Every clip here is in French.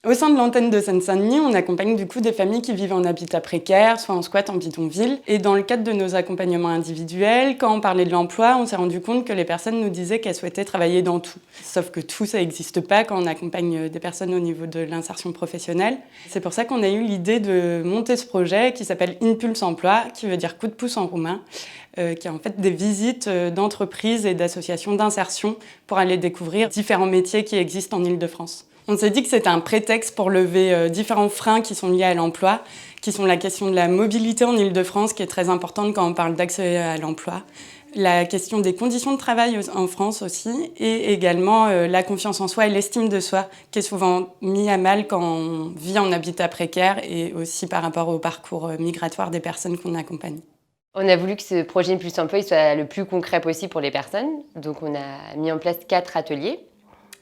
Au sein de l'antenne de Seine-Saint-Denis, on accompagne du coup des familles qui vivent en habitat précaire, soit en squat, en bidonville. Et dans le cadre de nos accompagnements individuels, quand on parlait de l'emploi, on s'est rendu compte que les personnes nous disaient qu'elles souhaitaient travailler dans tout. Sauf que tout, ça n'existe pas quand on accompagne des personnes au niveau de l'insertion professionnelle. C'est pour ça qu'on a eu l'idée de monter ce projet qui s'appelle Impulse Emploi, qui veut dire coup de pouce en roumain, qui est en fait des visites d'entreprises et d'associations d'insertion pour aller découvrir différents métiers qui existent en Île-de-France. On s'est dit que c'était un prétexte pour lever différents freins qui sont liés à l'emploi, qui sont la question de la mobilité en Île-de-France, qui est très importante quand on parle d'accès à l'emploi, la question des conditions de travail en France aussi, et également la confiance en soi et l'estime de soi, qui est souvent mis à mal quand on vit en habitat précaire et aussi par rapport au parcours migratoire des personnes qu'on accompagne. On a voulu que ce projet Impulse Emploi soit le plus concret possible pour les personnes. Donc on a mis en place 4 ateliers.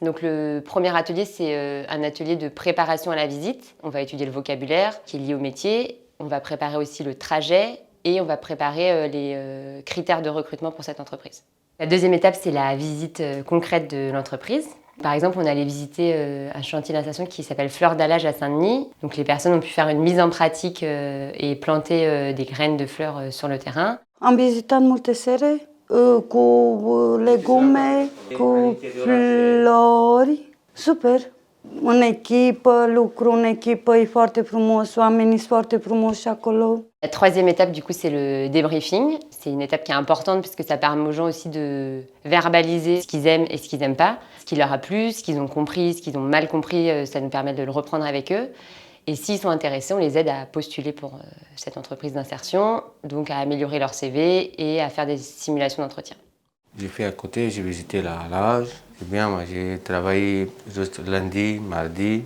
Donc le premier atelier, c'est un atelier de préparation à la visite. On va étudier le vocabulaire qui est lié au métier. On va préparer aussi le trajet et on va préparer les critères de recrutement pour cette entreprise. La deuxième étape, c'est la visite concrète de l'entreprise. Par exemple, on allait visiter un chantier d'insertion qui s'appelle Fleurs d'Allage à Saint-Denis. Donc les personnes ont pu faire une mise en pratique et planter des graines de fleurs sur le terrain. Am vizitat multe sere cu legume, cu flori. Super! În echipă, lucru în echipă, e foarte frumos, oamenii sunt foarte frumoși acolo. La troisième étape, du coup, c'est le débriefing. C'est une étape qui est importante puisque ça permet aux gens aussi de verbaliser ce qu'ils aiment et ce qu'ils n'aiment pas, ce qui leur a plu, ce qu'ils ont compris, ce qu'ils ont mal compris, ça nous permet de le reprendre avec eux. Et s'ils sont intéressés, on les aide à postuler pour cette entreprise d'insertion, donc à améliorer leur CV et à faire des simulations d'entretien. J'ai fait à côté, j'ai visité la plage. C'est bien, moi j'ai travaillé juste lundi, mardi,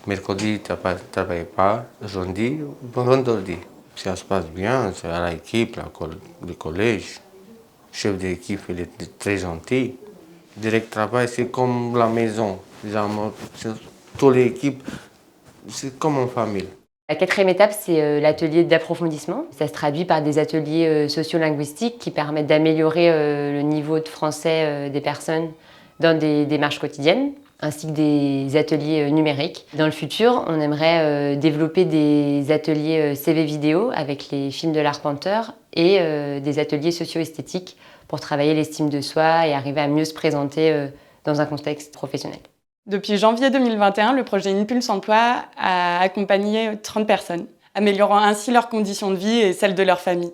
mercredi, je ne travaillais pas, jeudi, vendredi. Ça se passe bien, c'est à l'équipe, le collège. Le chef d'équipe, il est très gentil. Direct travail, c'est comme la maison. Toute l'équipe, c'est comme une famille. La quatrième étape, c'est l'atelier d'approfondissement. Ça se traduit par des ateliers sociolinguistiques qui permettent d'améliorer le niveau de français des personnes dans des démarches quotidiennes, ainsi que des ateliers numériques. Dans le futur, on aimerait développer des ateliers CV vidéo avec les films de l'Arpenteur et des ateliers socio-esthétiques pour travailler l'estime de soi et arriver à mieux se présenter dans un contexte professionnel. Depuis janvier 2021, le projet Impulse Emploi a accompagné 30 personnes, améliorant ainsi leurs conditions de vie et celles de leur famille.